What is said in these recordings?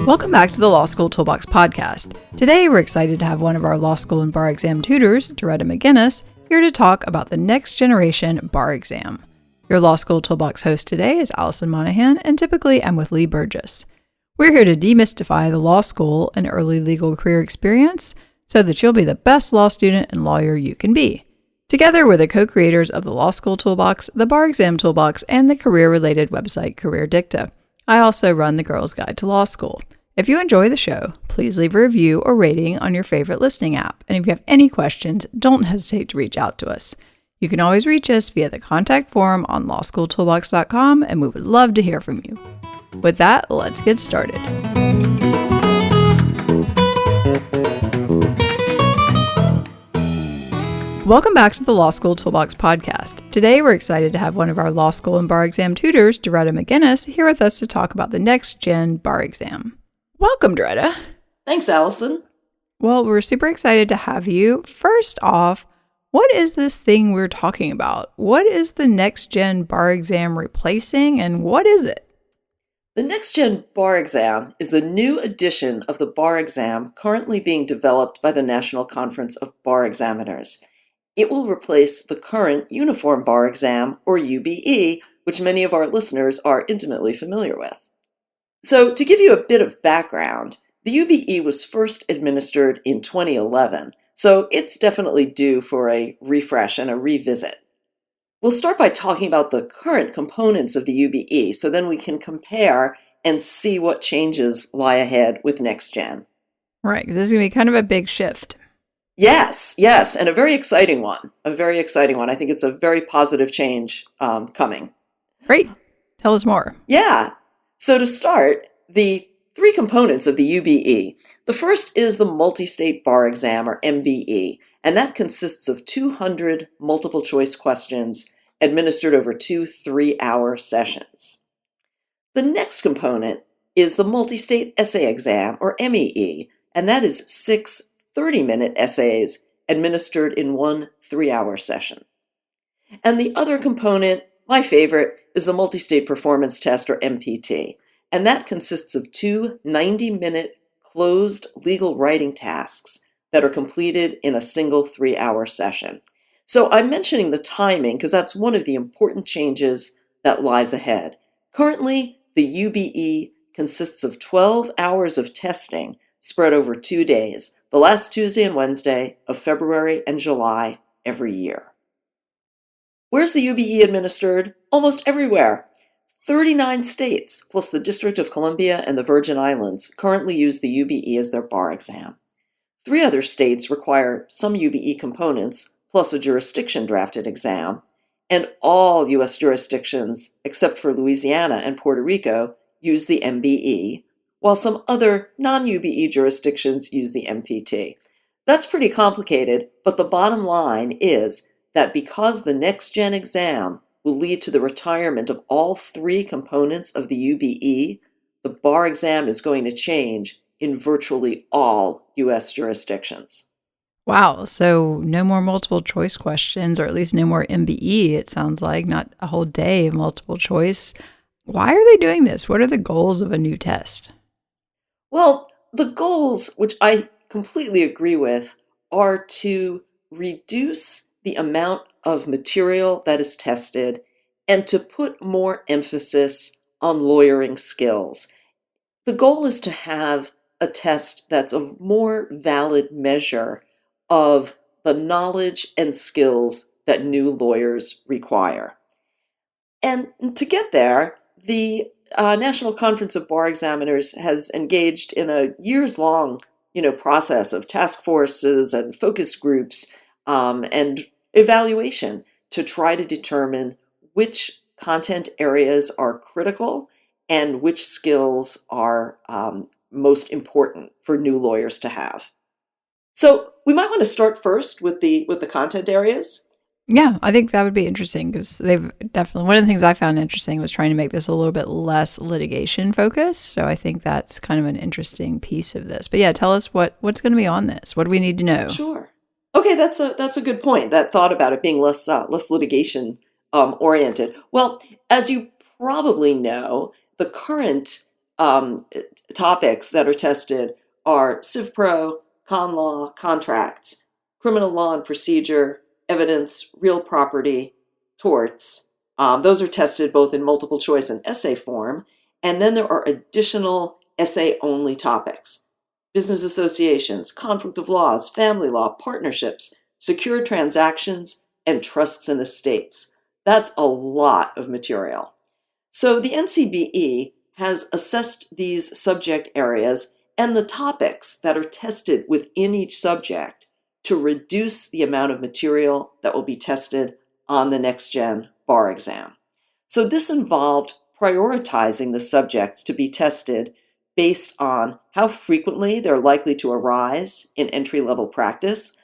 Welcome back to the Law School Toolbox podcast. Today, we're excited to have one of our law school and bar exam tutors, Doretta McGinnis, here to talk about the next generation bar exam. Your Law School Toolbox host today is Alison Monahan, and typically I'm with Lee Burgess. We're here to demystify the law school and early legal career experience so that you'll be the best law student and lawyer you can be. Together, we're the co-creators of the Law School Toolbox, the Bar Exam Toolbox, and the career-related website Career Dicta. I also run the Girls Guide to Law School. If you enjoy the show, please leave a review or rating on your favorite listening app. And if you have any questions, don't hesitate to reach out to us. You can always reach us via the contact form on lawschooltoolbox.com, and we would love to hear from you. With that, let's get started. Welcome back to the Law School Toolbox podcast. Today, we're excited to have one of our law school and bar exam tutors, Doretta McGinnis, here with us to talk about the NextGen Bar Exam. Welcome, Doretta. Thanks, Alison. Well, we're super excited to have you. First off, what is this thing we're talking about? What is the NextGen Bar Exam replacing, and what is it? The NextGen Bar Exam is the new edition of the bar exam currently being developed by the National Conference of Bar Examiners. It will replace the current Uniform Bar Exam, or UBE, which many of our listeners are intimately familiar with. So, to give you a bit of background, the UBE was first administered in 2011, so it's definitely due for a refresh and a revisit. We'll start by talking about the current components of the UBE, so then we can compare and see what changes lie ahead with NextGen. Right, this is going to be kind of a big shift. Yes, and a very exciting one. I think it's a very positive change coming. Great. Tell us more. Yeah. So to start, the three components of the UBE. The first is the Multi-State Bar Exam, or MBE, and that consists of 200 multiple-choice questions administered over 2 3-hour sessions. The next component is the Multi-State Essay Exam, or MEE, and that is 6 30-minute essays administered in 1 3-hour session. And the other component, my favorite, is the Multi-State Performance Test, or MPT, and that consists of 2 90-minute closed legal writing tasks that are completed in a single 3-hour session. So I'm mentioning the timing because that's one of the important changes that lies ahead. Currently, the UBE consists of 12 hours of testing spread over 2 days, the last Tuesday and Wednesday of February and July every year. Where's the UBE administered? Almost everywhere. 39 states, plus the District of Columbia and the Virgin Islands, currently use the UBE as their bar exam. 3 other states require some UBE components, plus a jurisdiction-drafted exam, and all U.S. jurisdictions, except for Louisiana and Puerto Rico, use the MBE, while some other non-UBE jurisdictions use the MPT. That's pretty complicated, but the bottom line is that because the NextGen exam will lead to the retirement of all 3 components of the UBE, the bar exam is going to change in virtually all U.S. jurisdictions. Wow, so no more multiple choice questions, or at least no more MBE, it sounds like, not a whole day of multiple choice. Why are they doing this? What are the goals of a new test? Well, the goals, which I completely agree with, are to reduce the amount of material that is tested and to put more emphasis on lawyering skills. The goal is to have a test that's a more valid measure of the knowledge and skills that new lawyers require. And to get there, the National Conference of Bar Examiners has engaged in a years-long, process of task forces and focus groups and evaluation to try to determine which content areas are critical and which skills are most important for new lawyers to have. So we might want to start first with the content areas. Yeah, I think that would be interesting because they've definitely, one of the things I found interesting was trying to make this a little bit less litigation focused. So I think that's kind of an interesting piece of this. But yeah, tell us what's going to be on this. What do we need to know? Sure. Okay, that's a good point. That thought about it being less litigation oriented. Well, as you probably know, the current topics that are tested are Civ Pro, con law, contracts, criminal law and procedure, evidence, real property, torts. Those are tested both in multiple choice and essay form. And then there are additional essay-only topics: business associations, conflict of laws, family law, partnerships, secure transactions, and trusts and estates. That's a lot of material. So the NCBE has assessed these subject areas and the topics that are tested within each subject to reduce the amount of material that will be tested on the NextGen Bar Exam. So this involved prioritizing the subjects to be tested based on how frequently they're likely to arise in entry-level practice,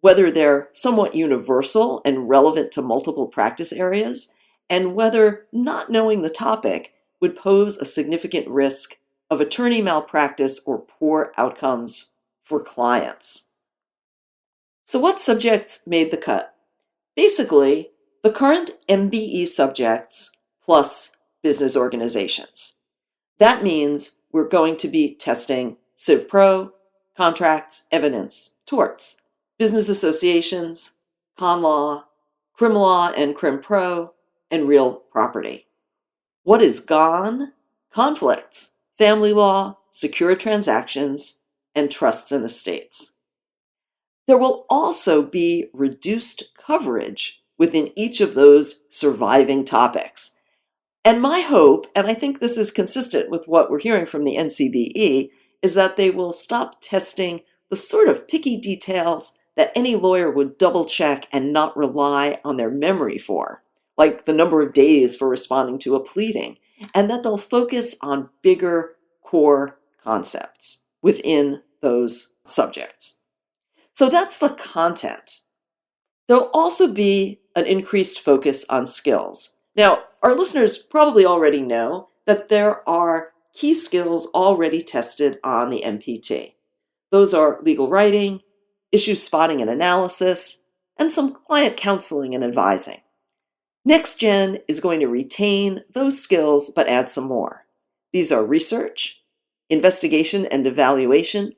whether they're somewhat universal and relevant to multiple practice areas, and whether not knowing the topic would pose a significant risk of attorney malpractice or poor outcomes for clients. So what subjects made the cut? Basically, the current MBE subjects plus business organizations. That means we're going to be testing Civ Pro, contracts, evidence, torts, business associations, con law, crim law and crim pro, and real property. What is gone? Conflicts, family law, secure transactions, and trusts and estates. There will also be reduced coverage within each of those surviving topics. And my hope, and I think this is consistent with what we're hearing from the NCBE, is that they will stop testing the sort of picky details that any lawyer would double check and not rely on their memory for, like the number of days for responding to a pleading, and that they'll focus on bigger core concepts within those subjects. So that's the content. There'll also be an increased focus on skills. Now, our listeners probably already know that there are key skills already tested on the MPT. Those are legal writing, issue spotting and analysis, and some client counseling and advising. NextGen is going to retain those skills but add some more. These are research, investigation and evaluation,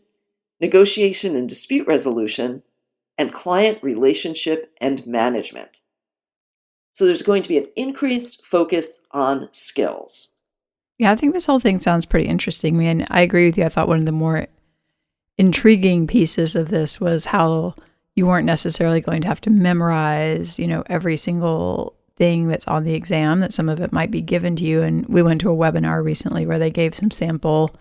negotiation and dispute resolution, and client relationship and management. So there's going to be an increased focus on skills. Yeah, I think this whole thing sounds pretty interesting. I mean, I agree with you. I thought one of the more intriguing pieces of this was how you weren't necessarily going to have to memorize, every single thing that's on the exam, that some of it might be given to you. And we went to a webinar recently where they gave some sample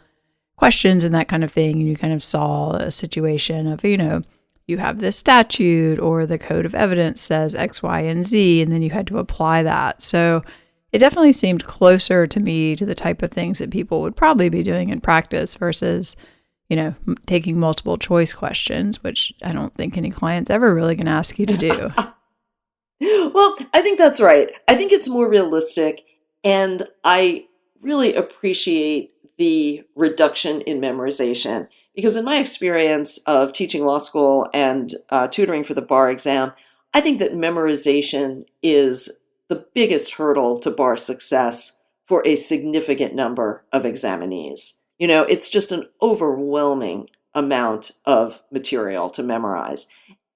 questions and that kind of thing. And you kind of saw a situation of, you have this statute or the code of evidence says X, Y, and Z, and then you had to apply that. So it definitely seemed closer to me to the type of things that people would probably be doing in practice versus, taking multiple choice questions, which I don't think any client's ever really going to ask you to do. Well, I think that's right. I think it's more realistic, and I really appreciate the reduction in memorization because in my experience of teaching law school and tutoring for the bar exam, I think that memorization is the biggest hurdle to bar success for a significant number of examinees. It's just an overwhelming amount of material to memorize.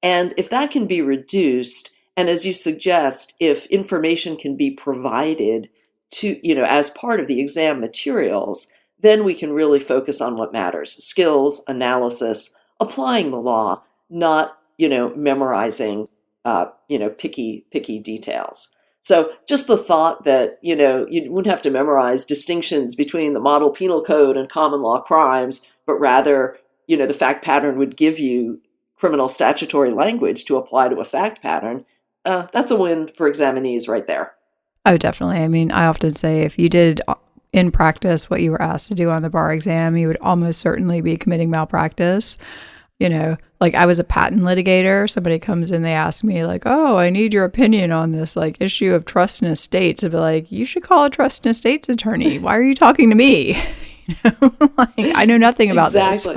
And if that can be reduced, and as you suggest, if information can be provided to, as part of the exam materials, then we can really focus on what matters: skills, analysis, applying the law, not, memorizing, picky details. So just the thought that, you wouldn't have to memorize distinctions between the model penal code and common law crimes, but rather, the fact pattern would give you criminal statutory language to apply to a fact pattern. That's a win for examinees right there. Oh, definitely. I mean, I often say if you did in practice what you were asked to do on the bar exam, you would almost certainly be committing malpractice. Like I was a patent litigator. Somebody comes in, they ask me like, oh, I need your opinion on this issue of trust and estates. I'd be like, you should call a trust and estates attorney. Why are you talking to me? I know nothing about this.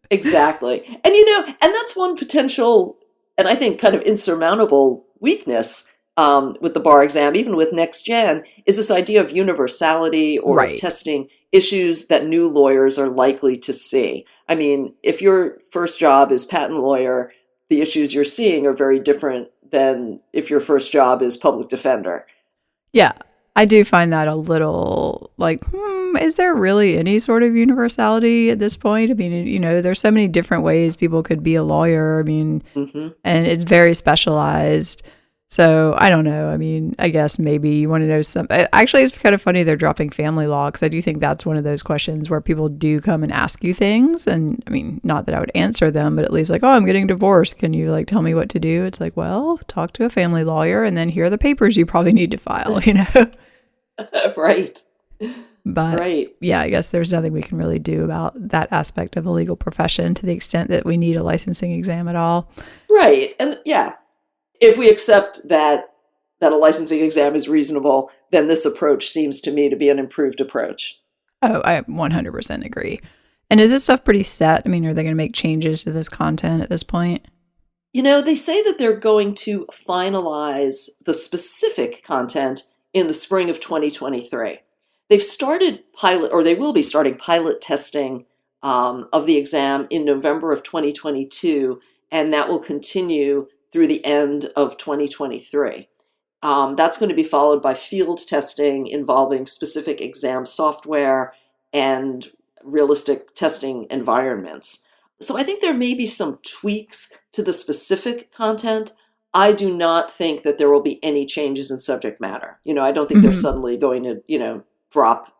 Exactly. And, and that's one potential, and I think kind of insurmountable weakness with the bar exam, even with NextGen, is this idea of universality or of Right. testing issues that new lawyers are likely to see. I mean, if your first job is patent lawyer, the issues you're seeing are very different than if your first job is public defender. Yeah, I do find that a little like, is there really any sort of universality at this point? I mean, there's so many different ways people could be a lawyer. I mean, Hmm. and it's very specialized. So I don't know. I mean, I guess maybe you want to know some. Actually, it's kind of funny they're dropping family law because I do think that's one of those questions where people do come and ask you things. And I mean, not that I would answer them, but at least like, oh, I'm getting divorced. Can you like tell me what to do? It's like, well, talk to a family lawyer and then here are the papers you probably need to file, Right. But Right. yeah, I guess there's nothing we can really do about that aspect of the legal profession to the extent that we need a licensing exam at all. Right. And yeah, if we accept that a licensing exam is reasonable, then this approach seems to me to be an improved approach. Oh, I 100% agree. And is this stuff pretty set? I mean, are they going to make changes to this content at this point? They say that they're going to finalize the specific content in the spring of 2023. They've started pilot, or they will be starting pilot testing of the exam in November of 2022, and that will continue through the end of 2023. That's going to be followed by field testing involving specific exam software and realistic testing environments. So I think there may be some tweaks to the specific content. I do not think that there will be any changes in subject matter. I don't think they're Mhm. suddenly going to drop,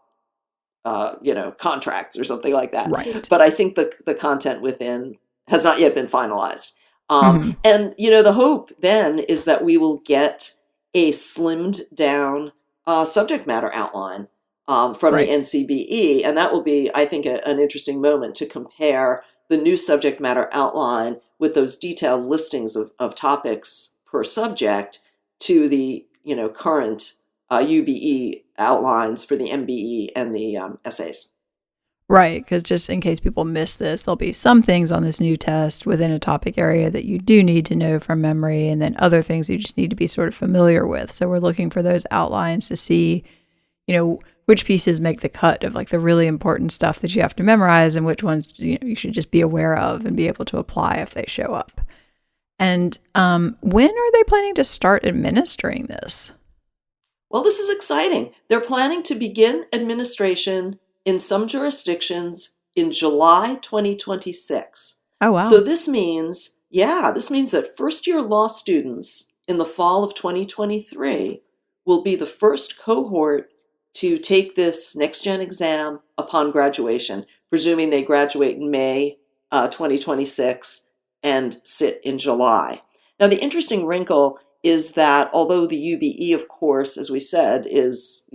contracts or something like that. Right. But I think the content within has not yet been finalized. Mhm. And, the hope then is that we will get a slimmed down subject matter outline from the Right. NCBE. And that will be, I think, an interesting moment to compare the new subject matter outline with those detailed listings of topics per subject to the current UBE outlines for the MBE and the essays. Right, because just in case people miss this, there'll be some things on this new test within a topic area that you do need to know from memory, and then other things you just need to be sort of familiar with. So we're looking for those outlines to see, which pieces make the cut of like the really important stuff that you have to memorize and which ones you should just be aware of and be able to apply if they show up. And when are they planning to start administering this? Well, this is exciting. They're planning to begin administration in some jurisdictions in July 2026. Oh, wow. So this means that first year law students in the fall of 2023 will be the first cohort to take this NextGen exam upon graduation, presuming they graduate in May 2026 and sit in July. Now, the interesting wrinkle is that although the UBE, of course, as we said, is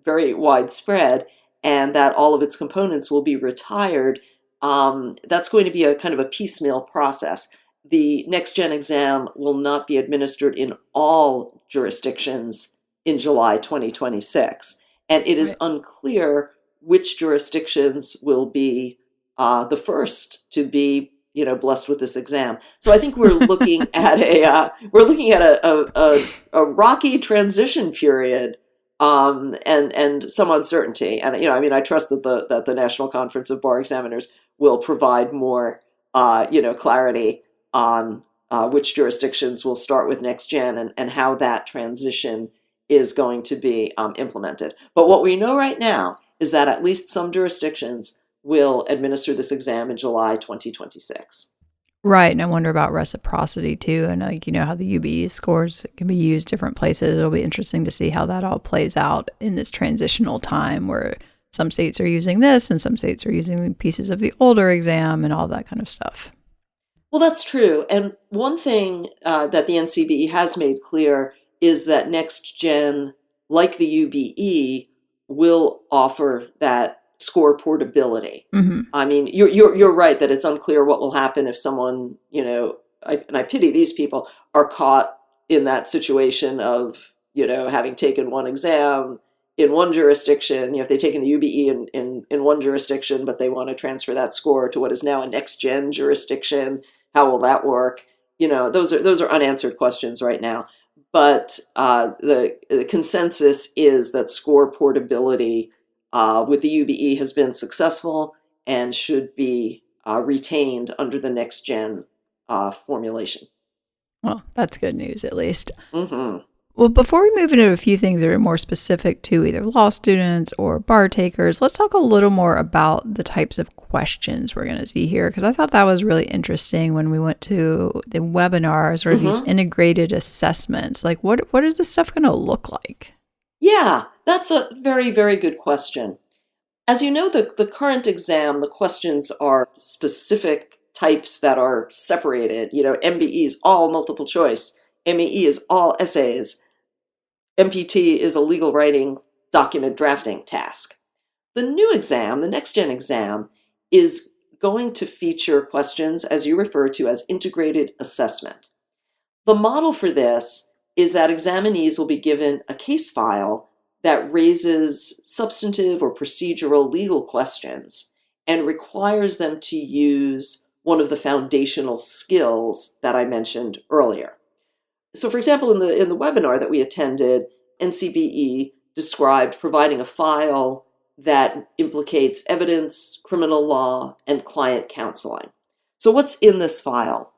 very widespread, and that all of its components will be retired, that's going to be a kind of a piecemeal process. The NextGen exam will not be administered in all jurisdictions in July 2026. And it is Right. unclear which jurisdictions will be the first to be blessed with this exam. So I think we're looking at a rocky transition period, and some uncertainty. And I trust that the National Conference of Bar Examiners will provide more clarity on which jurisdictions will start with NextGen and how that transition is going to be implemented. But what we know right now is that at least some jurisdictions will administer this exam in July 2026. Right. And I wonder about reciprocity too. And how the UBE scores can be used different places. It'll be interesting to see how that all plays out in this transitional time where some states are using this and some states are using pieces of the older exam and all that kind of stuff. Well, that's true. And one thing that the NCBE has made clear is that NextGen, like the UBE, will offer that score portability. Mm-hmm. I mean, you're right that it's unclear what will happen if someone, and I pity these people, are caught in that situation of, having taken one exam in one jurisdiction, if they've taken the UBE in one jurisdiction, but they want to transfer that score to what is now a NextGen jurisdiction. How will that work? Those are unanswered questions right now. but the consensus is that score portability with the UBE has been successful and should be retained under the NextGen formulation. Well, that's good news, at least. Mm-hmm. Well, before we move into a few things that are more specific to either law students or bar takers, let's talk a little more about the types of questions we're going to see here, because I thought that was really interesting when we went to the webinars or these integrated assessments. Like, what is this stuff going to look like? Yeah, that's a very, very good question. As you know, the current exam, the questions are specific types that are separated. MBE is all multiple choice. MAE is all essays. MPT is a legal writing document drafting task. The new exam, the NextGen exam, is going to feature questions, as you refer to, as integrated assessment. The model for this is that examinees will be given a case file that raises substantive or procedural legal questions and requires them to use one of the foundational skills that I mentioned earlier. So, for example, in the webinar that we attended, NCBE described providing a file that implicates evidence, criminal law, and client counseling. So what's in this file?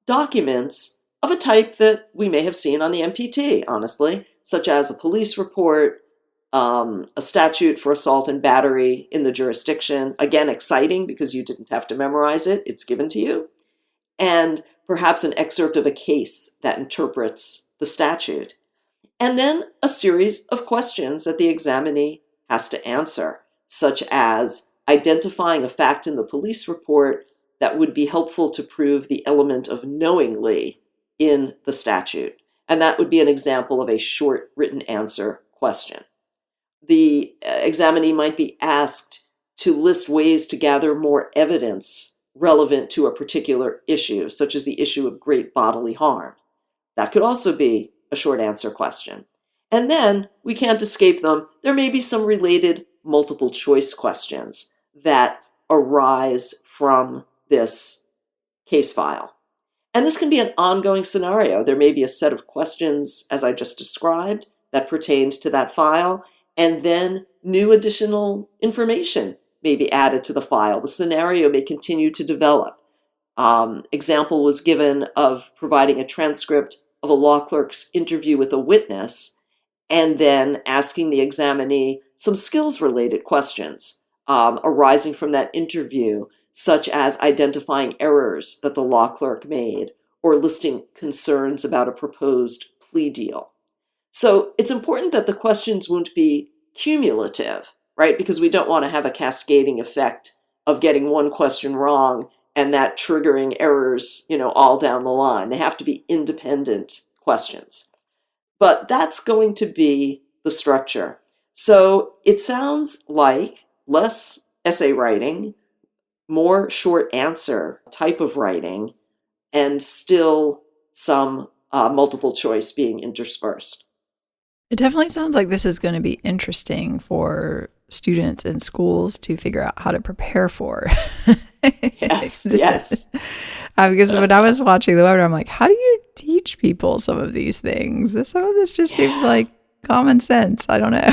Documents of a type that we may have seen on the MPT, honestly, such as a police report, a statute for assault and battery in the jurisdiction. Again, exciting because you didn't have to memorize it. It's given to you. And perhaps an excerpt of a case that interprets the statute. And then a series of questions that the examinee has to answer, such as identifying a fact in the police report that would be helpful to prove the element of knowingly in the statute. And that would be an example of a short written answer question. The examinee might be asked to list ways to gather more evidence relevant to a particular issue, such as the issue of great bodily harm. That could also be a short answer question. And then, we can't escape them, there may be some related multiple choice questions that arise from this case file. And this can be an ongoing scenario. There may be a set of questions, as I just described, that pertained to that file, and then new additional information may be added to the file. The scenario may continue to develop. Example was given of providing a transcript of a law clerk's interview with a witness and then asking the examinee some skills-related questions arising from that interview, such as identifying errors that the law clerk made or listing concerns about a proposed plea deal. So it's important that the questions won't be cumulative, right? Because we don't want to have a cascading effect of getting one question wrong and that triggering errors, all down the line. They have to be independent questions. But that's going to be the structure. So it sounds like less essay writing, more short answer type of writing, and still some multiple choice being interspersed. It definitely sounds like this is going to be interesting for students in schools to figure out how to prepare for. Yes. Because when I was watching the webinar, I'm like, how do you teach people some of these things? Some of this just seems like common sense. I don't know.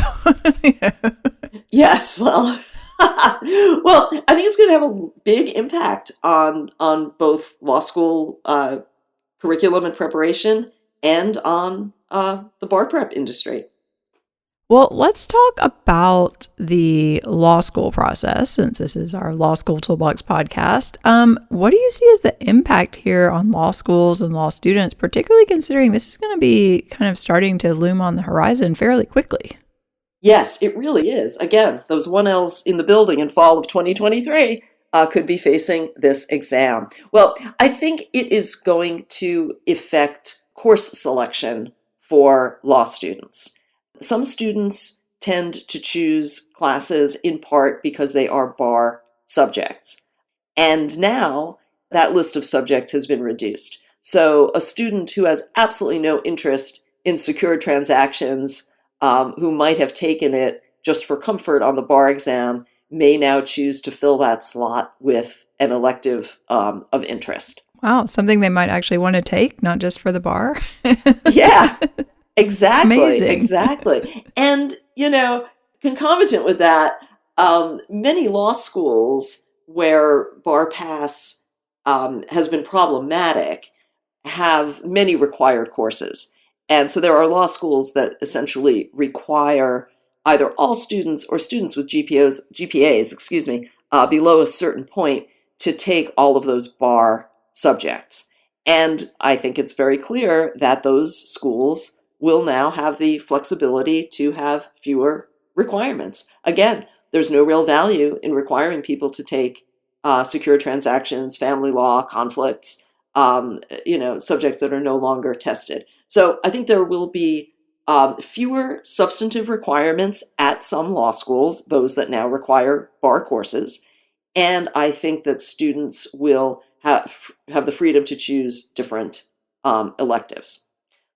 Yes, well, well, I think it's going to have a big impact on both law school curriculum and preparation and on the bar prep industry. Well, let's talk about the law school process, since this is our Law School Toolbox podcast. What do you see as the impact here on law schools and law students, particularly considering this is going to be kind of starting to loom on the horizon fairly quickly? Yes, it really is. Again, those 1Ls in the building in fall of 2023 could be facing this exam. Well, I think it is going to affect course selection for law students. Some students tend to choose classes in part because they are bar subjects. And now that list of subjects has been reduced. So a student who has absolutely no interest in secured transactions, who might have taken it just for comfort on the bar exam, may now choose to fill that slot with an elective of interest. Wow, something they might actually want to take, not just for the bar. Yeah. Exactly, Amazing. exactly. And, concomitant with that, many law schools where bar pass has been problematic have many required courses. And so there are law schools that essentially require either all students or students with GPAs, below a certain point to take all of those bar subjects. And I think it's very clear that those schools will now have the flexibility to have fewer requirements. Again, there's no real value in requiring people to take secure transactions, family law, conflicts, subjects that are no longer tested. So I think there will be fewer substantive requirements at some law schools, those that now require bar courses. And I think that students will have the freedom to choose different electives.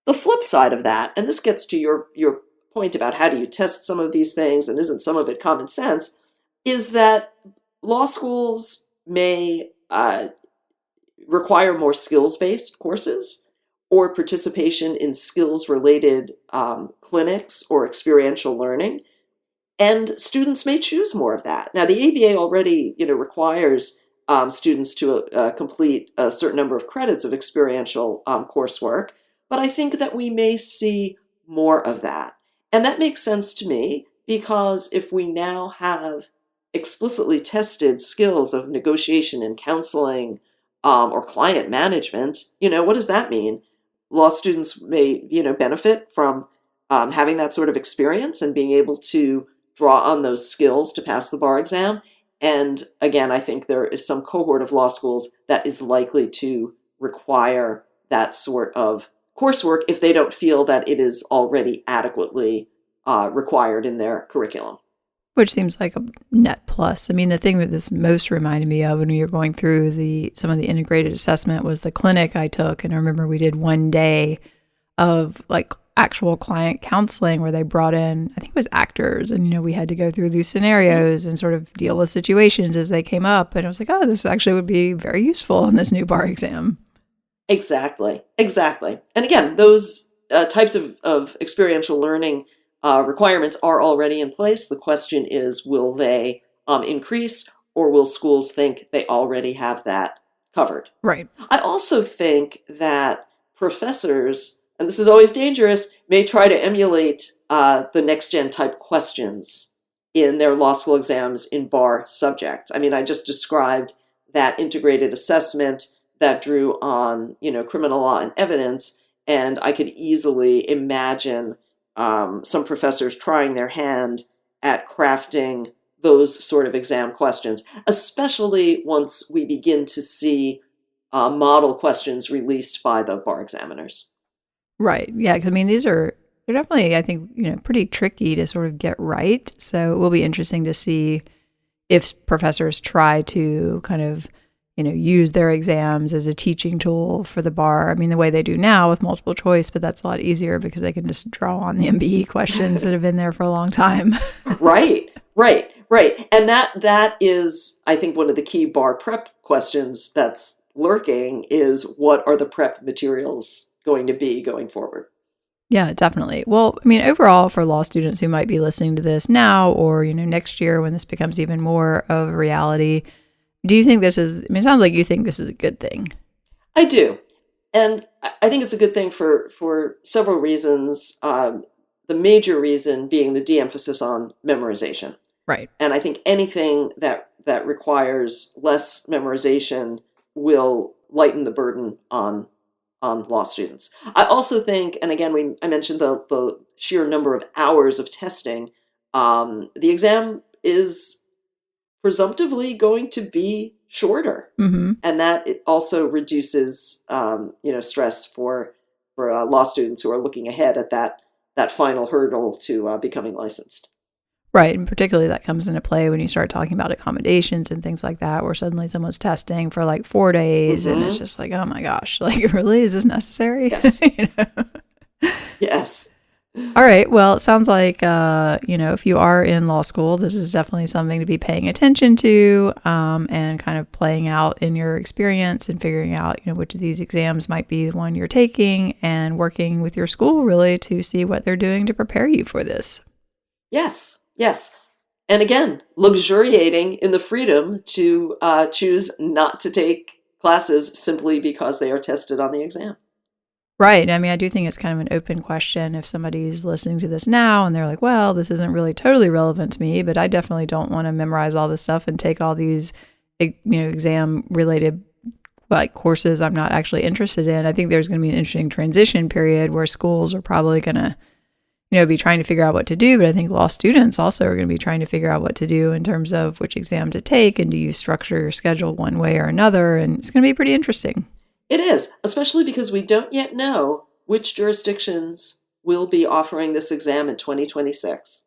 The flip side of that, and this gets to your point about how do you test some of these things, and isn't some of it common sense, is that law schools may require more skills-based courses or participation in skills-related clinics or experiential learning, and students may choose more of that. Now, the ABA already, requires students to complete a certain number of credits of experiential coursework, but I think that we may see more of that. And that makes sense to me because if we now have explicitly tested skills of negotiation and counseling or client management, what does that mean? Law students may, benefit from having that sort of experience and being able to draw on those skills to pass the bar exam. And again, I think there is some cohort of law schools that is likely to require that sort of coursework if they don't feel that it is already adequately required in their curriculum. Which seems like a net plus. I mean, the thing that this most reminded me of when we were going through some of the integrated assessment was the clinic I took. And I remember we did one day of like actual client counseling where they brought in, I think it was actors. And, we had to go through these scenarios and sort of deal with situations as they came up. And I was like, oh, this actually would be very useful in this new bar exam. Exactly. And again, those types of experiential learning requirements are already in place. The question is, will they increase, or will schools think they already have that covered? Right. I also think that professors, and this is always dangerous, may try to emulate the NextGen type questions in their law school exams in bar subjects. I mean, I just described that integrated assessment that drew on, criminal law and evidence, and I could easily imagine some professors trying their hand at crafting those sort of exam questions, especially once we begin to see model questions released by the bar examiners. Right. Yeah. 'Cause I mean, they're definitely, I think, pretty tricky to sort of get right. So it will be interesting to see if professors try to kind of, use their exams as a teaching tool for the bar. I mean, the way they do now with multiple choice, but that's a lot easier because they can just draw on the MBE questions that have been there for a long time. Right. And that is, I think, one of the key bar prep questions that's lurking is, what are the prep materials going to be going forward? Yeah, definitely. Well, I mean, overall, for law students who might be listening to this now or, next year when this becomes even more of a reality, do you think this is, it sounds like you think this is a good thing. I do. And I think it's a good thing for several reasons. The major reason being the de-emphasis on memorization. Right. And I think anything that requires less memorization will lighten the burden on law students. I also think, and again, I mentioned the sheer number of hours of testing. The exam is presumptively going to be shorter, and that it also reduces, stress for law students who are looking ahead at that final hurdle to becoming licensed. Right, and particularly that comes into play when you start talking about accommodations and things like that, where suddenly someone's testing for like 4 days, and it's just like, oh my gosh, like really, is this necessary? Yes. Yes. All right. Well, it sounds like, if you are in law school, this is definitely something to be paying attention to and kind of playing out in your experience and figuring out, which of these exams might be the one you're taking and working with your school really to see what they're doing to prepare you for this. Yes. And again, luxuriating in the freedom to choose not to take classes simply because they are tested on the exam. Right. I mean, I do think it's kind of an open question if somebody's listening to this now and they're like, well, this isn't really totally relevant to me, but I definitely don't want to memorize all this stuff and take all these, exam related courses I'm not actually interested in. I think there's going to be an interesting transition period where schools are probably going to, be trying to figure out what to do. But I think law students also are going to be trying to figure out what to do in terms of which exam to take and do you structure your schedule one way or another. And it's going to be pretty interesting. It is, especially because we don't yet know which jurisdictions will be offering this exam in 2026.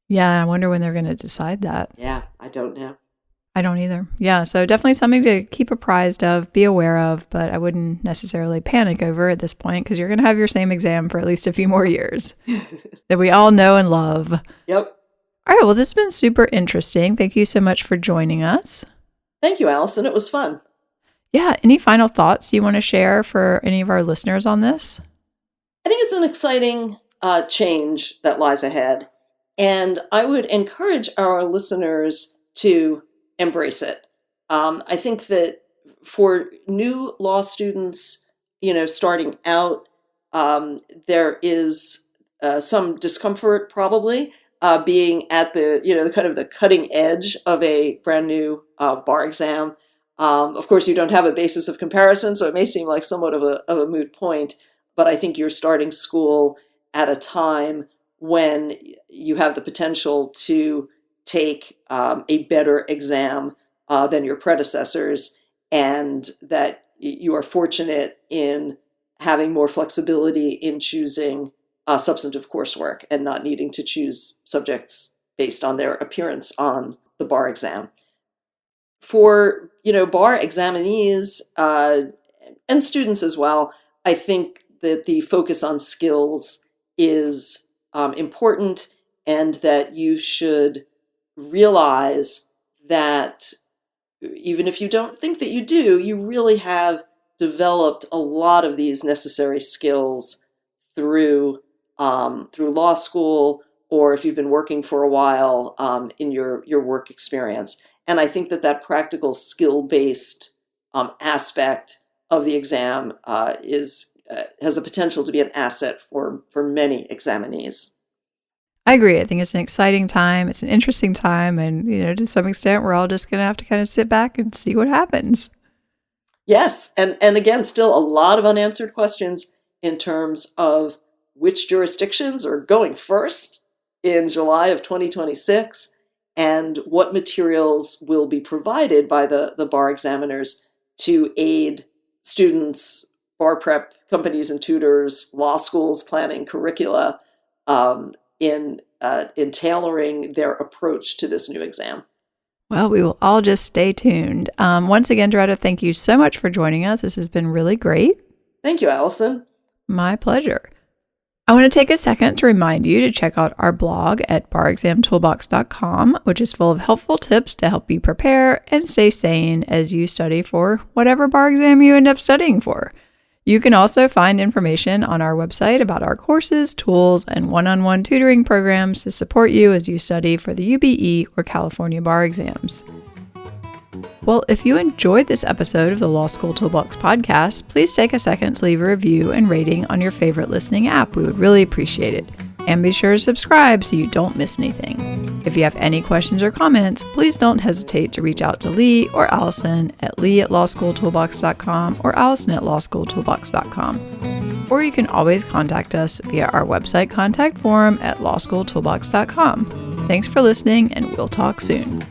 Yeah, I wonder when they're going to decide that. Yeah, I don't know. I don't either. Yeah, so definitely something to keep apprised of, be aware of, but I wouldn't necessarily panic over at this point because you're going to have your same exam for at least a few more years that we all know and love. Yep. All right, well, this has been super interesting. Thank you so much for joining us. Thank you, Alison. It was fun. Yeah, any final thoughts you want to share for any of our listeners on this? I think it's an exciting change that lies ahead, and I would encourage our listeners to embrace it. I think that for new law students, starting out, there is some discomfort probably being at the, kind of the cutting edge of a brand new bar exam. Of course, you don't have a basis of comparison, so it may seem like somewhat of a moot point, but I think you're starting school at a time when you have the potential to take a better exam than your predecessors, and that you are fortunate in having more flexibility in choosing substantive coursework and not needing to choose subjects based on their appearance on the bar exam. For bar examinees and students as well, I think that the focus on skills is important, and that you should realize that even if you don't think that you do, you really have developed a lot of these necessary skills through law school, or if you've been working for a while in your work experience. And I think that practical skill-based aspect of the exam has the potential to be an asset for many examinees. I agree. I think it's an exciting time. It's an interesting time. And, to some extent, we're all just going to have to kind of sit back and see what happens. Yes. And again, still a lot of unanswered questions in terms of which jurisdictions are going first in July of 2026. And what materials will be provided by the bar examiners to aid students, bar prep companies and tutors, law schools planning curricula in tailoring their approach to this new exam. Well, we will all just stay tuned. Once again, Doretta, thank you so much for joining us. This has been really great. Thank you, Alison. My pleasure. I want to take a second to remind you to check out our blog at barexamtoolbox.com, which is full of helpful tips to help you prepare and stay sane as you study for whatever bar exam you end up studying for. You can also find information on our website about our courses, tools, and one-on-one tutoring programs to support you as you study for the UBE or California bar exams. Well, if you enjoyed this episode of the Law School Toolbox podcast, please take a second to leave a review and rating on your favorite listening app. We would really appreciate it. And be sure to subscribe so you don't miss anything. If you have any questions or comments, please don't hesitate to reach out to Lee or Alison at lee@lawschooltoolbox.com or allison@lawschooltoolbox.com. Or you can always contact us via our website contact form at lawschooltoolbox.com. Thanks for listening, and we'll talk soon.